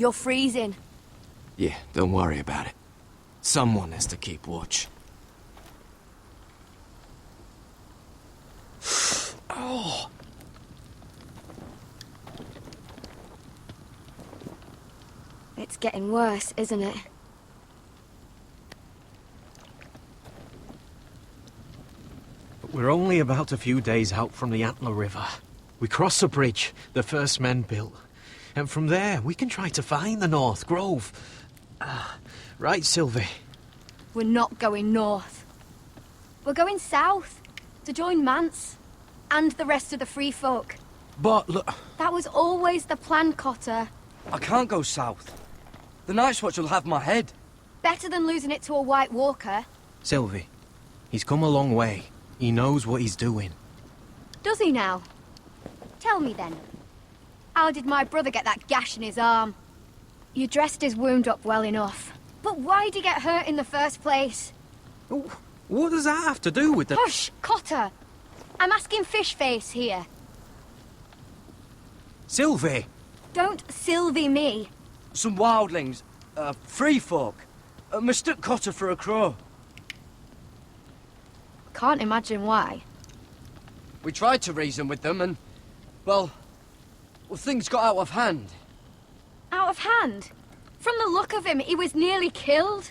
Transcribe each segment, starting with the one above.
You're freezing. Yeah, don't worry about it. Someone has to keep watch. Oh. It's getting worse, isn't it? We're only about a few days out from the Antler River. We cross the bridge the first men built. And from there, we can try to find the North Grove. Right, Sylvie? We're not going north. We're going south, to join Mance, and the rest of the free folk. But look... That was always the plan, Cotter. I can't go south. The Night's Watch will have my head. Better than losing it to a White Walker. Sylvie, he's come a long way. He knows what he's doing. Does he now? Tell me then. How did my brother get that gash in his arm? You dressed his wound up well enough. But why'd he get hurt in the first place? What does that have to do with the... Hush, Cotter! I'm asking Fishface here. Sylvie! Don't Sylvie me. Some wildlings, free folk, mistook Cotter for a crow. Can't imagine why. We tried to reason with them and, well, things got out of hand. Out of hand? From the look of him, he was nearly killed.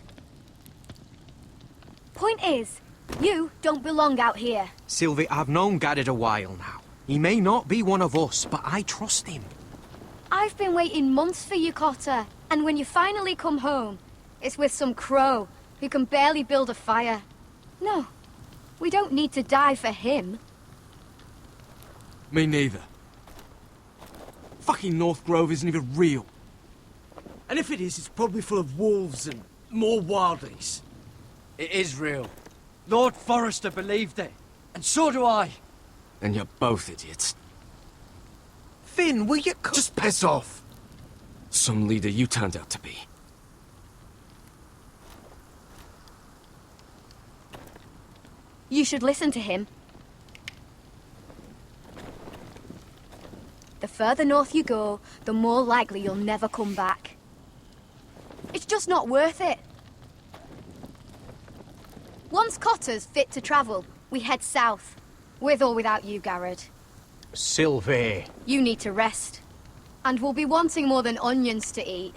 Point is, you don't belong out here. Sylvie, I've known Garred a while now. He may not be one of us, but I trust him. I've been waiting months for you, Cotter. And when you finally come home, it's with some crow who can barely build a fire. No, we don't need to die for him. Me neither. Fucking North Grove isn't even real. And if it is, it's probably full of wolves and more wildlings. It is real. Lord Forrester believed it, and so do I. And you're both idiots. Finn, will you... Just piss off! Some leader you turned out to be. You should listen to him. The further north you go, the more likely you'll never come back. It's just not worth it. Once Cotter's fit to travel, we head south. With or without you, Garred. Sylvie. You need to rest. And we'll be wanting more than onions to eat.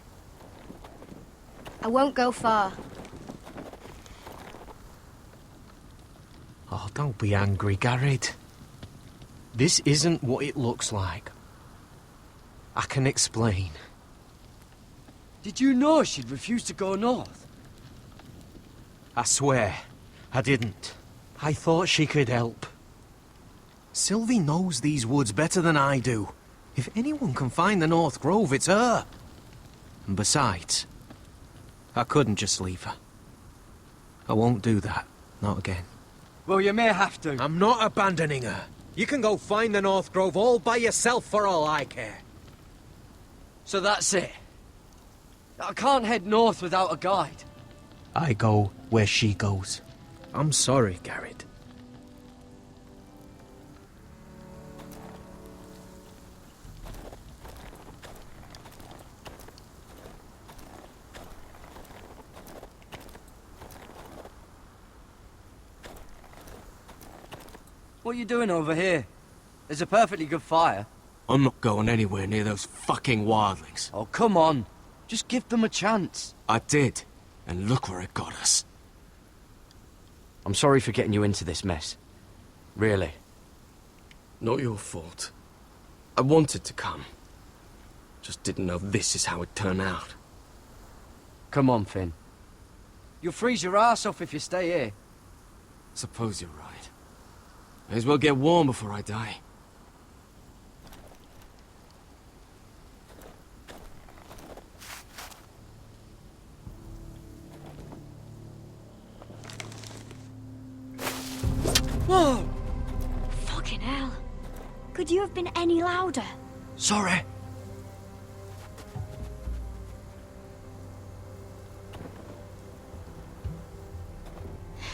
I won't go far. Oh, don't be angry, Garred. This isn't what it looks like. I can explain. Did you know she'd refused to go north? I swear, I didn't. I thought she could help. Sylvie knows these woods better than I do. If anyone can find the North Grove, it's her. And besides, I couldn't just leave her. I won't do that. Not again. Well, you may have to. I'm not abandoning her. You can go find the North Grove all by yourself for all I care. So that's it. I can't head north without a guide. I go where she goes. I'm sorry, Garred. What are you doing over here? There's a perfectly good fire. I'm not going anywhere near those fucking wildlings. Oh, come on. Just give them a chance. I did, and look where it got us. I'm sorry for getting you into this mess. Really. Not your fault. I wanted to come. Just didn't know this is how it'd turn out. Come on, Finn. You'll freeze your ass off if you stay here. Suppose you're right. May as well get warm before I die. Whoa! Fucking hell. Could you have been any louder? Sorry.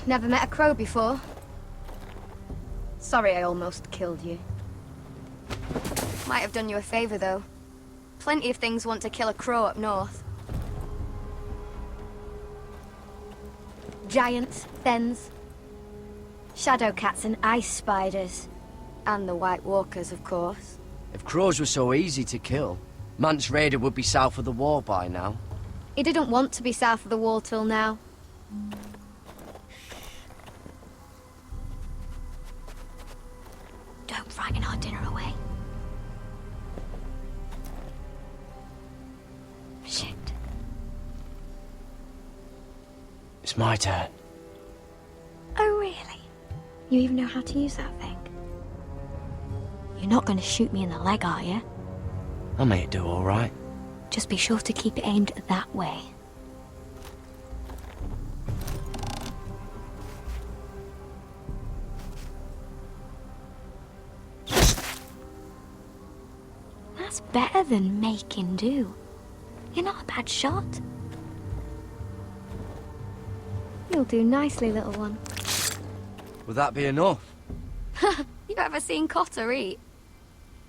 Never met a crow before. Sorry I almost killed you. Might have done you a favor, though. Plenty of things want to kill a crow up north. Giants, thens, shadow cats and ice spiders. And the White Walkers, of course. If crows were so easy to kill, Mance Raider would be south of the wall by now. He didn't want to be south of the wall till now. Don't frighten our dinner away. Shit. It's my turn. Oh, really? You even know how to use that thing? You're not going to shoot me in the leg, are you? I may do all right. Just be sure to keep it aimed that way. That's better than making do. You're not a bad shot. You'll do nicely, little one. Will that be enough? You ever seen Cotter eat?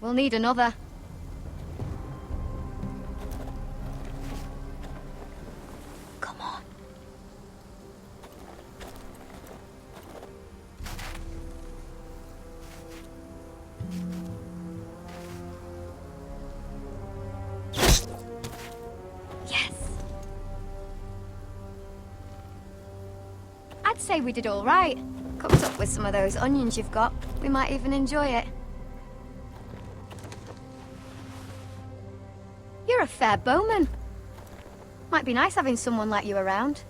We'll need another. Come on. Yes. I'd say we did all right. Cooked up with some of those onions you've got. We might even enjoy it. You're a fair bowman. Might be nice having someone like you around.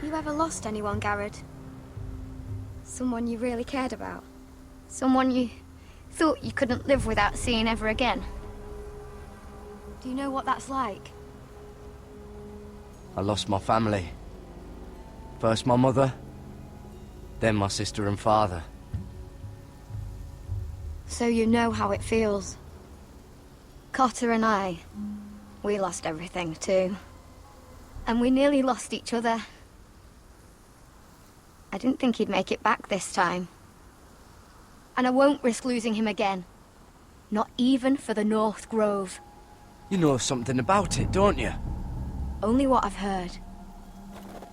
You ever lost anyone, Gared? Someone you really cared about? Someone you thought you couldn't live without seeing ever again? Do you know what that's like? I lost my family. First my mother, then my sister and father. So you know how it feels. Cotter and I, we lost everything too. And we nearly lost each other. I didn't think he'd make it back this time. And I won't risk losing him again. Not even for the North Grove. You know something about it, don't you? Only what I've heard.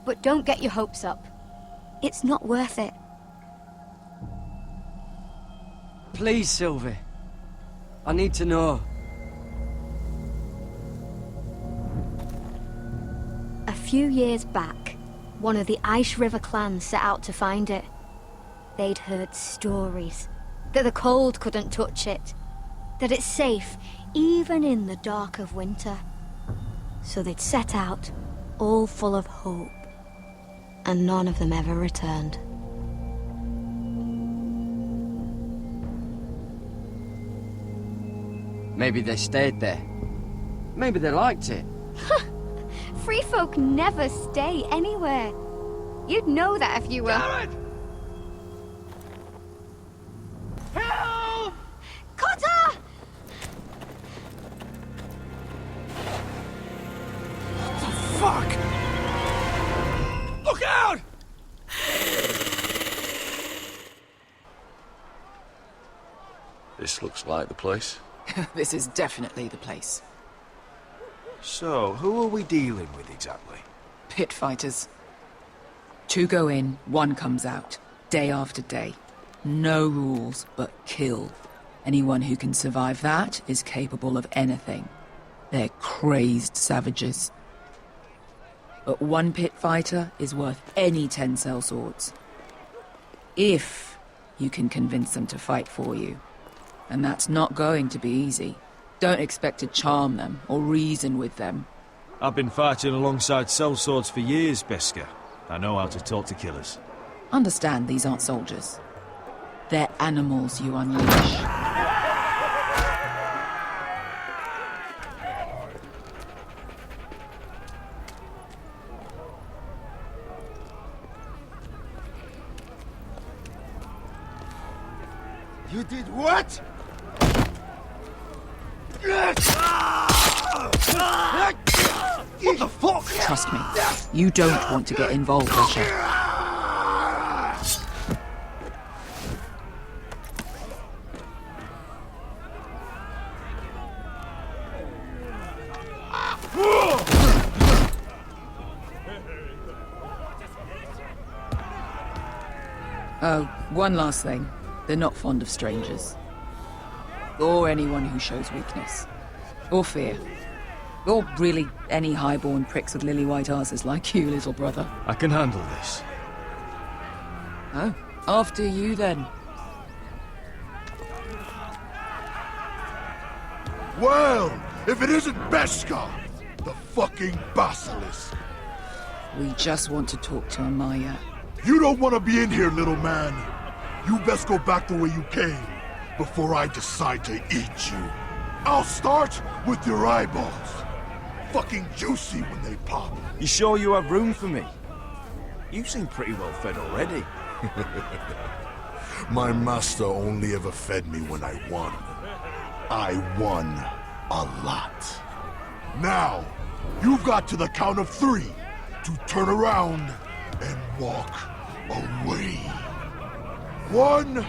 But don't get your hopes up. It's not worth it. Please, Sylvie. I need to know. A few years back, one of the Ice River clans set out to find it. They'd heard stories that the cold couldn't touch it, that it's safe even in the dark of winter. So they'd set out, all full of hope, and none of them ever returned. Maybe they stayed there. Maybe they liked it. Free folk never stay anywhere. You'd know that if you were... Gared! Help! Cotter! Fuck! Look out! This looks like the place. This is definitely the place. So, who are we dealing with exactly? Pit fighters. 2 go in, 1 comes out. Day after day. No rules, but kill. Anyone who can survive that is capable of anything. They're crazed savages. But 1 pit fighter is worth any 10 sellswords. If you can convince them to fight for you. And that's not going to be easy. Don't expect to charm them or reason with them. I've been fighting alongside sellswords for years, Beska. I know how to talk to killers. Understand these aren't soldiers. They're animals you unleash. You did what? What the fuck? Trust me, you don't want to get involved, Eshel. Oh, one last thing. They're not fond of strangers. Or anyone who shows weakness. Or fear. Or really any highborn pricks with lily-white asses like you, little brother. I can handle this. Oh, after you then. Well, if it isn't Beskar, the fucking basilisk. We just want to talk to Amaya. You don't want to be in here, little man. You best go back the way you came, before I decide to eat you. I'll start with your eyeballs. Fucking juicy when they pop. You sure you have room for me? You seem pretty well fed already. My master only ever fed me when I won. I won a lot. Now, you've got to the count of 3 to turn around and walk away. 1...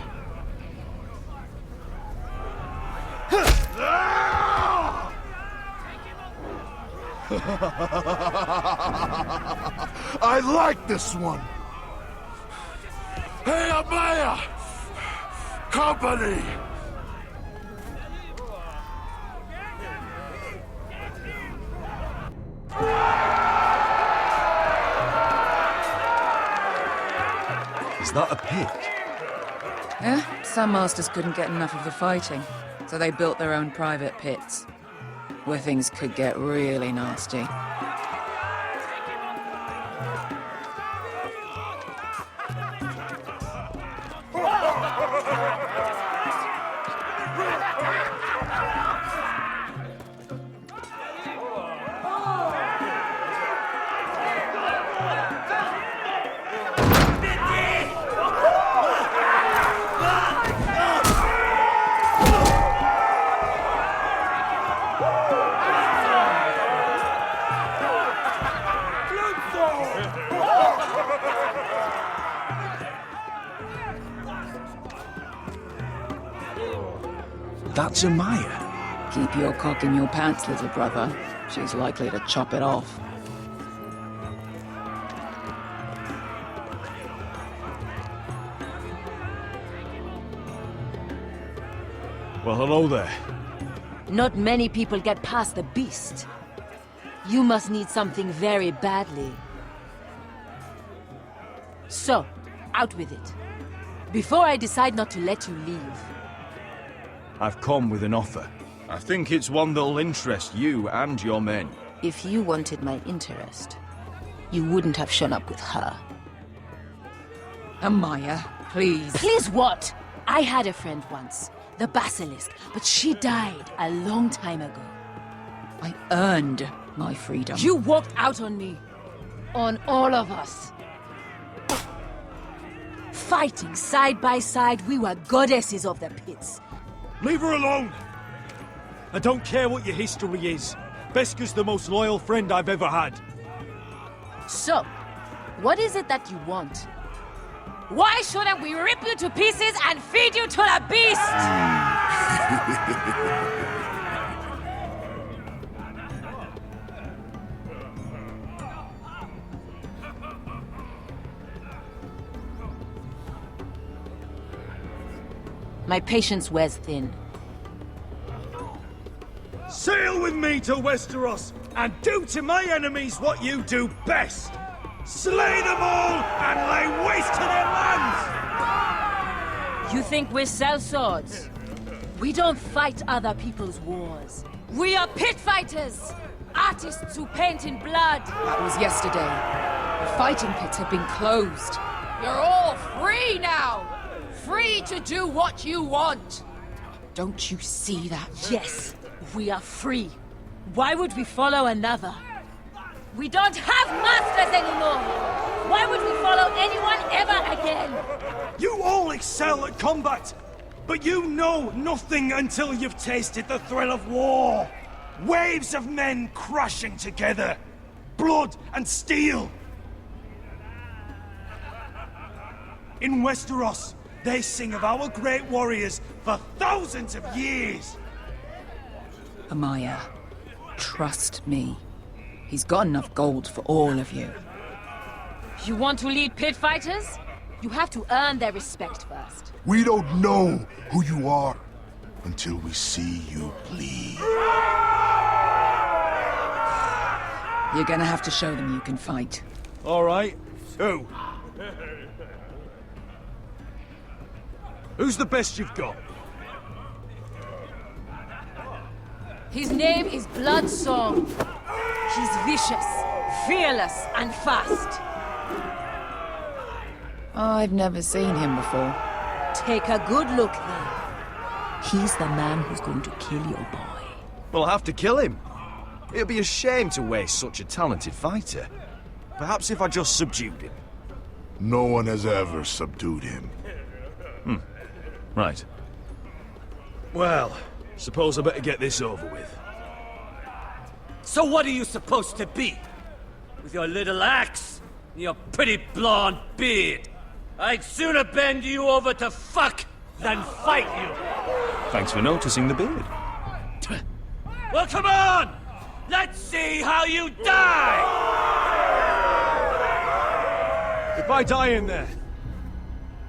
I like this one. Hey, Amaya! Company! Is that a pit? Yeah, some masters couldn't get enough of the fighting, so they built their own private pits, where things could get really nasty. That's Amaya. Keep your cock in your pants, little brother. She's likely to chop it off. Well, hello there. Not many people get past the beast. You must need something very badly. So, out with it. Before I decide not to let you leave. I've come with an offer. I think it's one that'll interest you and your men. If you wanted my interest, you wouldn't have shown up with her. Amaya, please. Please what? I had a friend once, the Basilisk, but she died a long time ago. I earned my freedom. You walked out on me. On all of us. Fighting side by side, we were goddesses of the pits. Leave her alone! I don't care what your history is. Beskar's the most loyal friend I've ever had. So, what is it that you want? Why shouldn't we rip you to pieces and feed you to the beast? My patience wears thin. Sail with me to Westeros and do to my enemies what you do best. Slay them all and lay waste to their lands! You think we sell swords? We don't fight other people's wars. We are pit fighters! Artists who paint in blood! That was yesterday. The fighting pits have been closed. You're all free now! Free to do what you want! Don't you see that? Yes, we are free. Why would we follow another? We don't have masters anymore! Why would we follow anyone ever again? You all excel at combat, but you know nothing until you've tasted the thrill of war. Waves of men crashing together. Blood and steel. In Westeros, they sing of our great warriors for thousands of years. Amaya, trust me. He's got enough gold for all of you. You want to lead pit fighters? You have to earn their respect first. We don't know who you are until we see you bleed. You're gonna have to show them you can fight. All right. Who? Who's the best you've got? His name is Bloodsong. He's vicious, fearless, and fast. I've never seen him before. Take a good look then. He's the man who's going to kill your boy. We'll have to kill him. It'd be a shame to waste such a talented fighter. Perhaps if I just subdued him. No one has ever subdued him. Right. Well, suppose I better get this over with. So what are you supposed to be? With your little axe and your pretty blonde beard? I'd sooner bend you over to fuck than fight you. Thanks for noticing the beard. Well, come on! Let's see how you die! If I die in there,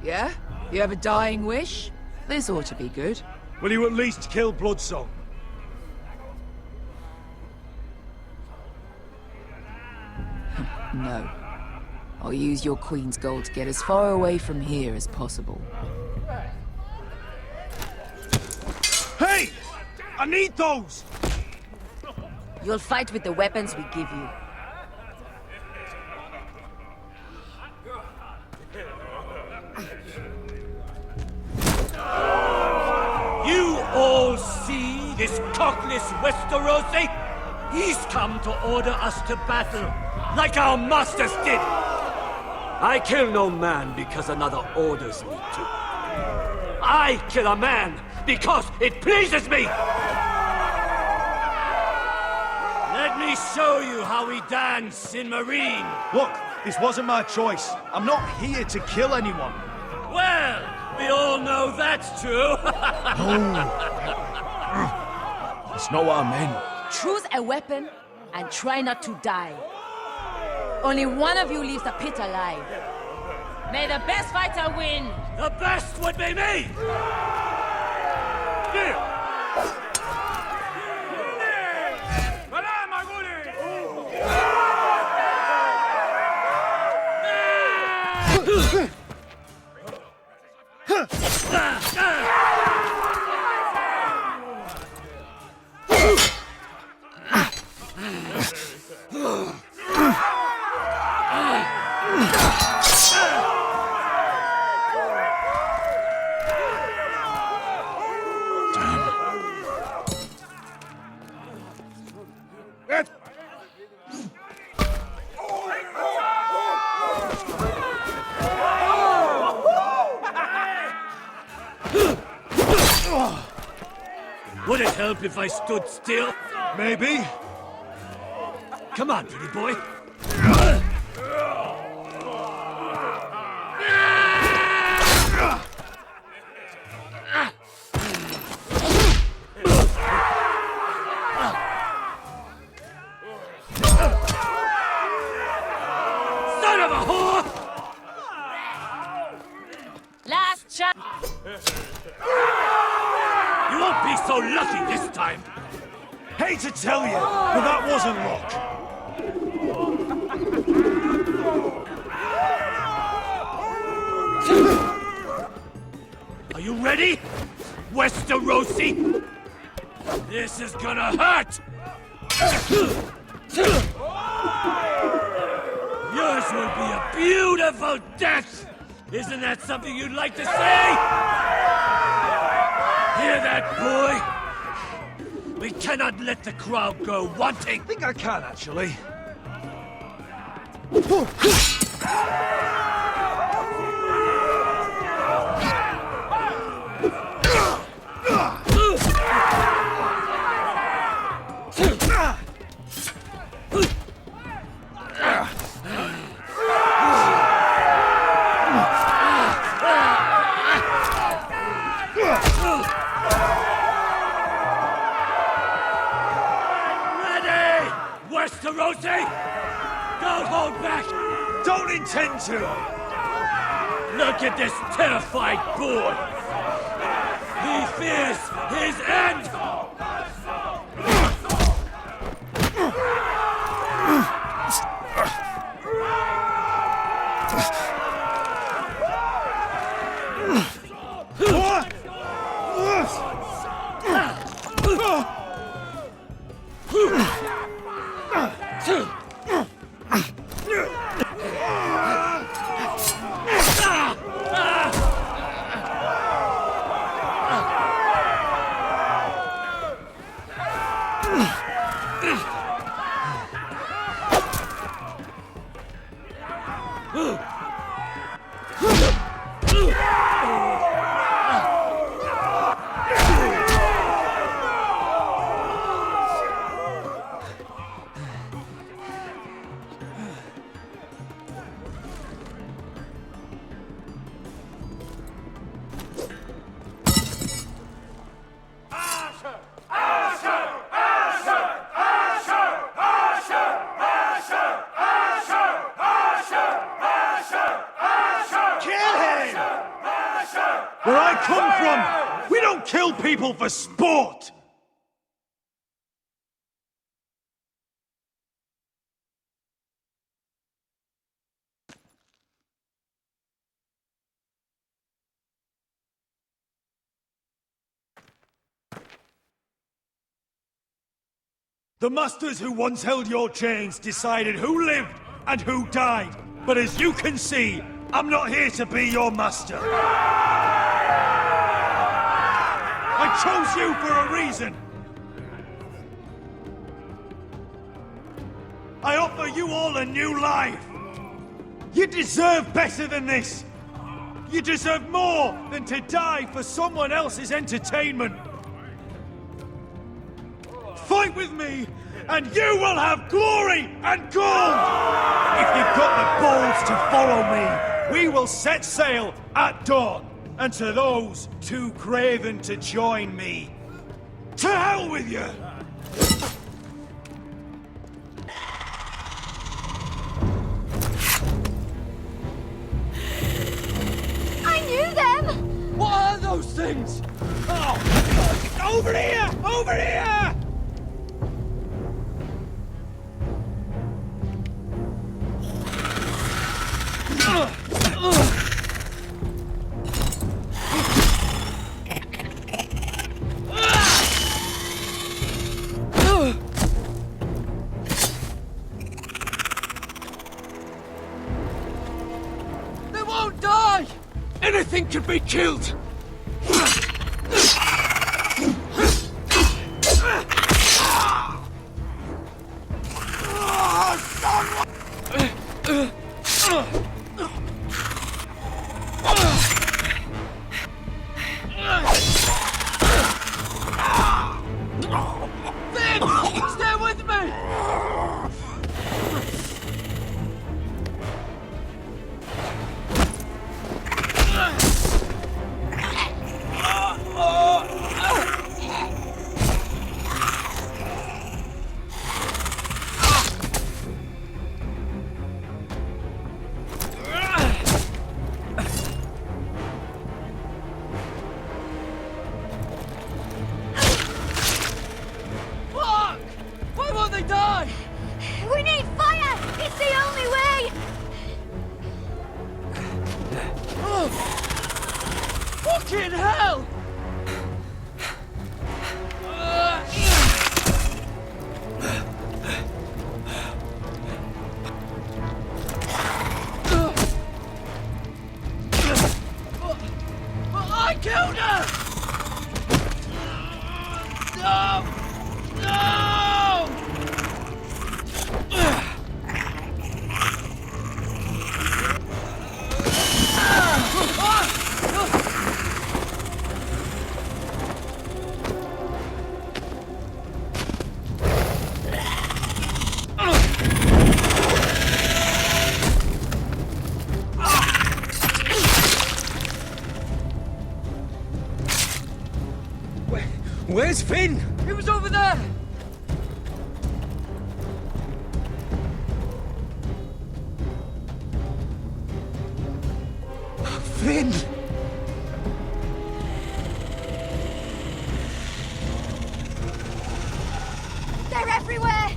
Yeah? You have a dying wish? This ought to be good. will you at least kill Bloodsong? No. I'll use your Queen's gold to get as far away from here as possible. Hey! I need those! You'll fight with the weapons we give you. You all see this cockless Westerosi? He's come to order us to battle, like our masters did. I kill no man because another orders me to. I kill a man because it pleases me! Let me show you how we dance in Miërine. Look, this wasn't my choice. I'm not here to kill anyone. Well, we all know that's true. That's not what I meant. Choose a weapon and try not to die. Only one of you leaves the pit alive. May the best fighter win! The best would be me! Would it help if I stood still? Maybe. Come on, pretty boy. Son of a whore! Last chance! You won't be so lucky this time. Hate to tell you, but that wasn't luck. Are you ready, Westerosi? This is gonna hurt! Yours will be a beautiful death! Isn't that something you'd like to say? Hear that, boy? We cannot let the crowd go wanting! I think I can, actually. Westerosi! Don't hold back! Don't intend to! Look at this terrified boy! He fears his end! Where I come from, we don't kill people for sport! The masters who once held your chains decided who lived and who died. But as you can see, I'm not here to be your master. I chose you for a reason. I offer you all a new life. You deserve better than this. You deserve more than to die for someone else's entertainment. Fight with me, and you will have glory and gold! If you've got the balls to follow me, we will set sail at dawn. And to those too craven to join me, to hell with you! I knew them! What are those things? Oh! Over here! Over here! They won't die! Anything can be killed! Stay with me! Fuck! Why won't they die? We need fire! It's the only way! Fucking hell! I killed her! No! No! Where's Finn? He was over there! everywhere!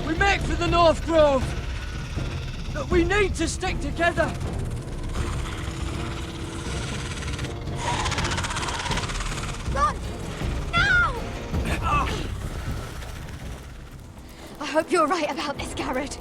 We make for the North Grove! But we need to stick together! Run! Now! I hope you're right about this, Gared.